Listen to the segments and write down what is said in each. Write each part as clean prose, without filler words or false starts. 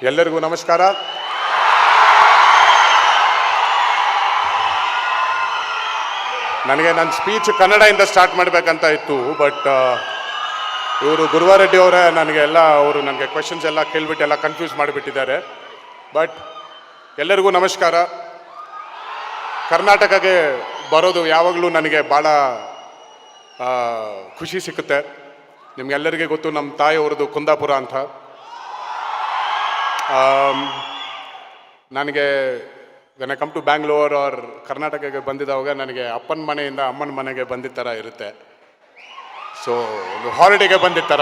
ಎಲ್ಲರಿಗೂ ನಮಸ್ಕಾರ. ನನಗೆ ನನ್ನ ಸ್ಪೀಚ್ ಕನ್ನಡದಿಂದ ಸ್ಟಾರ್ಟ್ ಮಾಡಬೇಕಂತ ಇತ್ತು, ಬಟ್ ಇವರು ಗುರುವಾರೆಡ್ಡಿ ಅವರೇ ನನಗೆ ಕ್ವೆಶನ್ಸ್ ಎಲ್ಲ ಕೇಳ್ಬಿಟ್ಟು ಎಲ್ಲ ಕನ್ಫ್ಯೂಸ್ ಮಾಡಿಬಿಟ್ಟಿದ್ದಾರೆ. ಬಟ್ ಎಲ್ಲರಿಗೂ ನಮಸ್ಕಾರ. ಕರ್ನಾಟಕಕ್ಕೆ ಬರೋದು ಯಾವಾಗಲೂ ನನಗೆ ಭಾಳ ಖುಷಿ ಸಿಕ್ಕುತ್ತೆ. ನಿಮ್ಗೆಲ್ಲರಿಗೆ ಗೊತ್ತು, ನಮ್ಮ ತಾಯಿಯವ್ರದ್ದು ಕುಂದಾಪುರ ಅಂತ. ನನಗೆ when I come to Bangalore or ಕರ್ನಾಟಕಕ್ಕೆ ಬಂದಿದ್ದಾವಾಗ ನನಗೆ ಅಪ್ಪನ ಮನೆಯಿಂದ ಅಮ್ಮನ ಮನೆಗೆ ಬಂದಿದ್ದ ಥರ ಇರುತ್ತೆ. ಸೊ ಒಂದು ಹಾಲಿಡೇಗೆ ಬಂದಿದ್ದ ಥರ.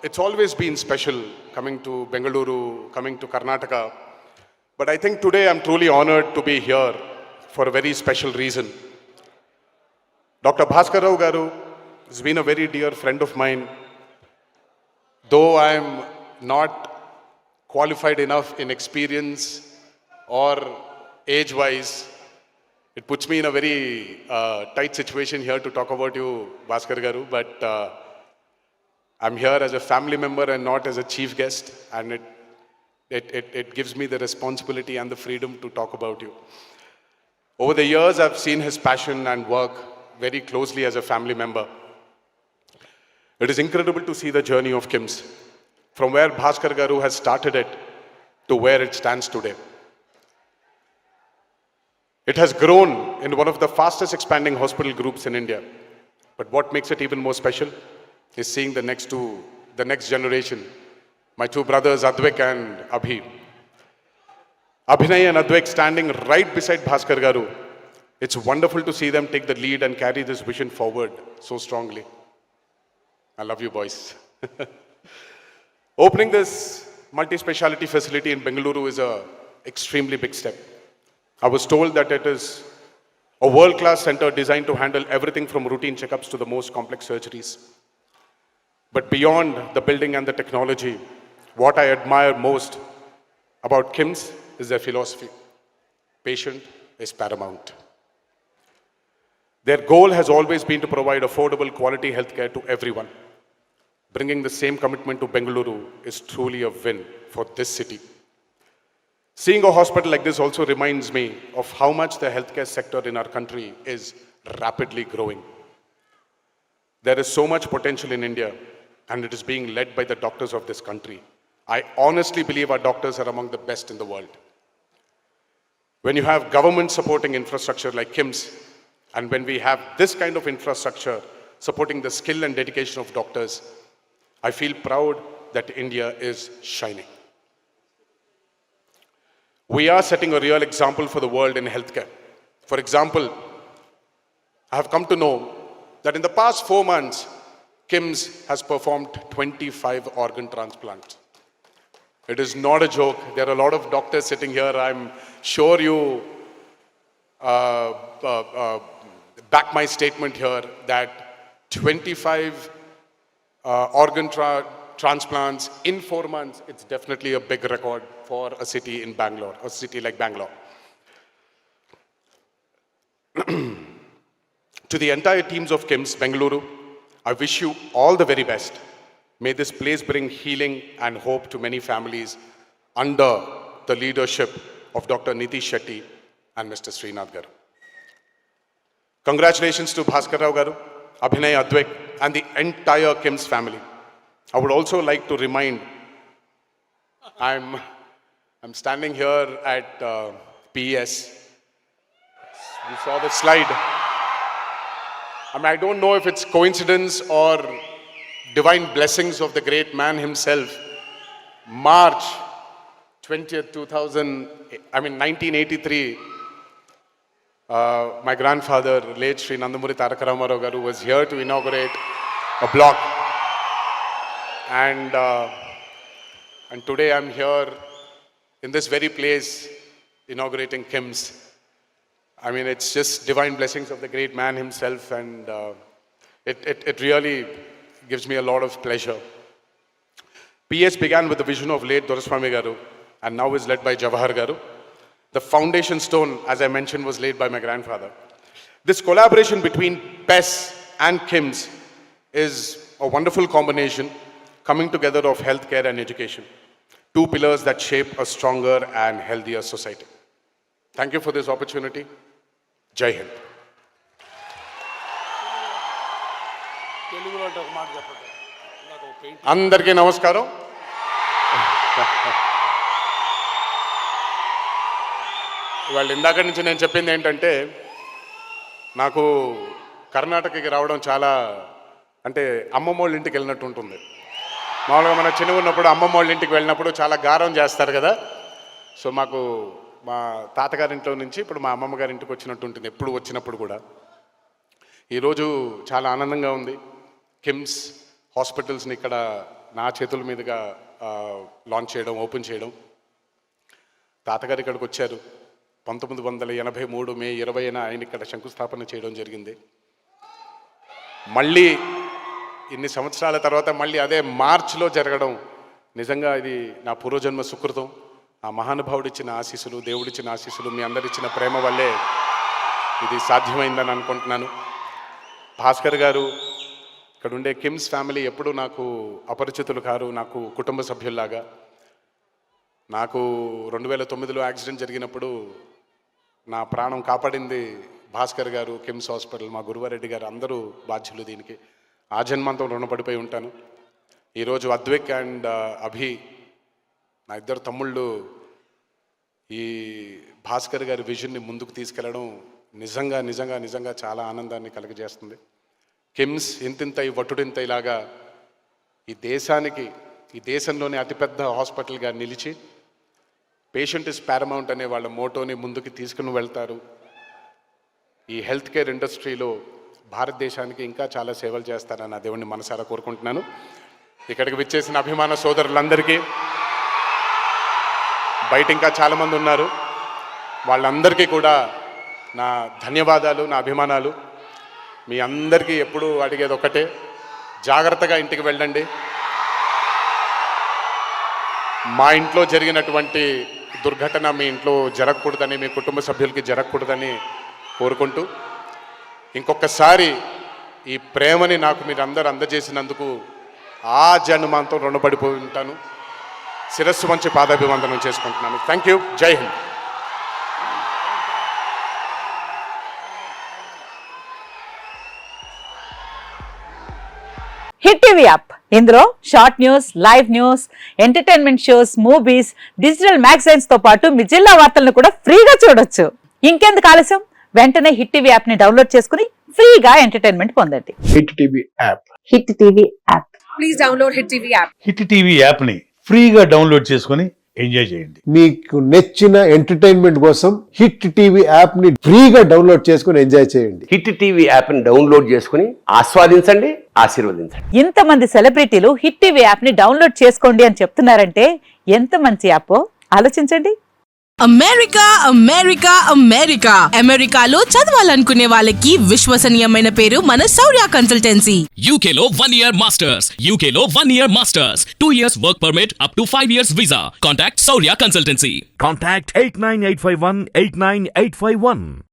It's always been special coming to Bengaluru, coming to Karnataka. But I think today I'm truly honored to be here for a very special reason. Dr. Bhaskar Rao Garu has been a very dear friend of mine. Though I'm not qualified enough in experience or age-wise, it puts me in a very tight situation here to talk about you, Bhaskar Garu. But I'm here as a family member and not as a chief guest, and it gives me the responsibility and the freedom to talk about you. Over the years, I've seen his passion and work very closely as a family member. It is incredible to see the journey of KIMS, from where Bhaskar Garu has started it to where it stands today. It has grown in one of the fastest expanding hospital groups in India. But what makes it even more special is seeing the next generation, my two brothers Advik and Abhi. Abhinay and Advik standing right beside Bhaskar Garu. It's wonderful to see them take the lead and carry this vision forward so strongly. I love you, boys. Opening this multi-speciality facility in Bengaluru is an extremely big step. I was told that it is a world-class center designed to handle everything from routine checkups to the most complex surgeries. But beyond the building and the technology, what I admire most about KIMS is their philosophy. Patient is paramount. Their goal has always been to provide affordable, quality healthcare to everyone. Bringing the same commitment to Bengaluru is truly a win for this city. Seeing a hospital like this also reminds me of how much the healthcare sector in our country is rapidly growing. There is so much potential in India, and it is being led by the doctors of this country. I honestly believe our doctors are among the best in the world. When you have government supporting infrastructure like KIMS, and when we have this kind of infrastructure supporting the skill and dedication of doctors, I feel proud that India is shining. We are setting a real example for the world in healthcare. For example, I have come to know that in the past 4 months, KIMS has performed 25 organ transplants. It is not a joke. There are a lot of doctors sitting here. I'm sure you back my statement here that 25 organ transplants in 4 months, it's definitely a big record for a city in Bangalore, a city like Bangalore. To the entire teams of KIMS Bengaluru, I wish you all the very best. May this place bring healing and hope to many families under the leadership of Dr. Nitish Shetty and Mr. Srinath Garu. Congratulations to Bhaskar Rao Garu, Abhinay, Advik, and the entire KIMS family. I would also like to remind, I'm standing here at PES. You saw the slide. I don't know if it's coincidence or divine blessings of the great man himself. March 20th, 1983, my grandfather, late Sri Nandamuri Taraka Ramarao Garu, was here to inaugurate a block. And today I'm here in this very place inaugurating KIMS. It's just divine blessings of the great man himself, and it really gives me a lot of pleasure. PS began with the vision of late Doraswamy Garu and now is led by Jawahar Garu. The foundation stone, as I mentioned, was laid by my grandfather. This collaboration between PES and KIMS is a wonderful combination coming together of healthcare and education, two pillars that shape a stronger and healthier society. Thank you for this opportunity. Jai Hind. అందరికీ నమస్కారం. వాళ్ళు ఇందాక నుంచి నేను చెప్పింది ఏంటంటే, నాకు కర్ణాటకకి రావడం చాలా అంటే అమ్మమ్మ వాళ్ళ ఇంటికి వెళ్ళినట్టు ఉంటుంది. మామూలుగా మన చిన్నగా ఉన్నప్పుడు అమ్మమ్మ వాళ్ళ ఇంటికి వెళ్ళినప్పుడు చాలా గారం చేస్తారు కదా. సో మాకు మా తాతగారింట్లో నుంచి ఇప్పుడు మా అమ్మమ్మ గారి ఇంటికి వచ్చినట్టు ఉంటుంది ఎప్పుడు వచ్చినప్పుడు కూడా. ఈరోజు చాలా ఆనందంగా ఉంది. కిమ్స్ హాస్పిటల్స్ని ఇక్కడ నా చేతుల మీదుగా లాంచ్ చేయడం, ఓపెన్ చేయడం. తాతగారు ఇక్కడికి వచ్చారు 1983 మే 20న ఆయన ఇక్కడ శంకుస్థాపన చేయడం జరిగింది. మళ్ళీ ఇన్ని సంవత్సరాల తర్వాత మళ్ళీ అదే మార్చ్లో జరగడం నిజంగా ఇది నా పూర్వజన్మ సుకృతం. ఆ మహానుభావుడిచ్చిన ఆశీస్సులు, దేవుడిచ్చిన ఆశీస్సులు, మీ అందరిచ్చిన ప్రేమ వల్లే ఇది సాధ్యమైందని అనుకుంటున్నాను. భాస్కర్ గారు, ఇక్కడ ఉండే కిమ్స్ ఫ్యామిలీ ఎప్పుడూ నాకు అపరిచితులు కారు, నాకు కుటుంబ సభ్యుల్లాగా. నాకు 2009లో యాక్సిడెంట్ జరిగినప్పుడు నా ప్రాణం కాపాడింది భాస్కర్ గారు, కిమ్స్ హాస్పిటల్, మా గురువారెడ్డి గారు, అందరూ బాధ్యులు దీనికి. ఆ జన్మంతో రుణపడిపోయి ఉంటాను. ఈరోజు అద్విక్ అండ్ అభి, నా ఇద్దరు తమ్ముళ్ళు, ఈ భాస్కర్ గారి విజన్ని ముందుకు తీసుకెళ్ళడం నిజంగా నిజంగా నిజంగా చాలా ఆనందాన్ని కలుగజేస్తుంది. కిమ్స్ ఇంతింతై వటుడింతైలాగా ఈ దేశానికి, ఈ దేశంలోనే అతిపెద్ద హాస్పిటల్గా నిలిచి పేషెంట్ ఇస్ పారమౌంట్ అనే వాళ్ళ మోటోని ముందుకు తీసుకుని వెళ్తారు. ఈ హెల్త్ కేర్ ఇండస్ట్రీలో భారతదేశానికి ఇంకా చాలా సేవలు చేస్తారని నా దేవుణ్ణి మనసారా కోరుకుంటున్నాను. ఇక్కడికి విచ్చేసిన అభిమాన సోదరులందరికీ, బయట ఇంకా చాలామంది ఉన్నారు, వాళ్ళందరికీ కూడా నా ధన్యవాదాలు, నా అభిమానాలు. మీ అందరికీ ఎప్పుడూ అడిగేది ఒకటే, జాగ్రత్తగా ఇంటికి వెళ్ళండి. మా ఇంట్లో జరిగినటువంటి దుర్ఘటన మీ ఇంట్లో జరగకూడదని, మీ కుటుంబ సభ్యులకి జరగకూడదని కోరుకుంటూ, ఇంకొకసారి ఈ ప్రేమని నాకు మీరు అందరూ అందజేసినందుకు ఆ జన్మాంతం రుణపడిపోయి ఉంటాను. శిరస్సు మంచి పాదాభివందనం చేసుకుంటున్నాను. Thank you. జై హింద్. హిట్ టీవీ యాప్, ఇందులో short news, live news, entertainment shows, movies, digital magazines తో పాటు మీ జిల్లా వార్తలను కూడా ఫ్రీగా చూడొచ్చు. ఇంకెందుకు ఆలస్యం, వెంటనే హిట్ టీవీ యాప్ ని డౌన్లోడ్ చేసుకుని ఫ్రీగా ఎంటర్టైన్మెంట్ పొందండి. Hit TV app, hit TV app, please download hit TV app. Hit TV app ని ఫ్రీగా డౌన్లోడ్ చేసుకుని ఎంజాయ్ చేయండి. మీకు నచ్చిన ఎంటర్టైన్మెంట్ కోసం హిట్ టీవీ యాప్ ని ఫ్రీగా డౌన్లోడ్ చేసుకుని ఎంజాయ్ చేయండి. హిట్ టీవీ యాప్ ని డౌన్లోడ్ చేసుకుని ఆస్వాదించండి, ఆశీర్వదించండి. ఇంతమంది సెలబ్రిటీలు హిట్ టీవీ యాప్ ని డౌన్లోడ్ చేసుకోండి అని చెప్తున్నారంటే ఎంత మంచి యాప్ ఆలోచించండి. అమెరికా అమెరికా అమెరికా అమెరికాలో చదవాలనుకునే వాళ్ళకి విశ్వసనీయమైన పేరు మన శౌర్య కన్సల్టెన్సీ. UK లో 1 year masters, UK లో 1 year masters, 2 years work permit up to 5 years visa. Contact Saurya Consultancy. Contact 89851 89851.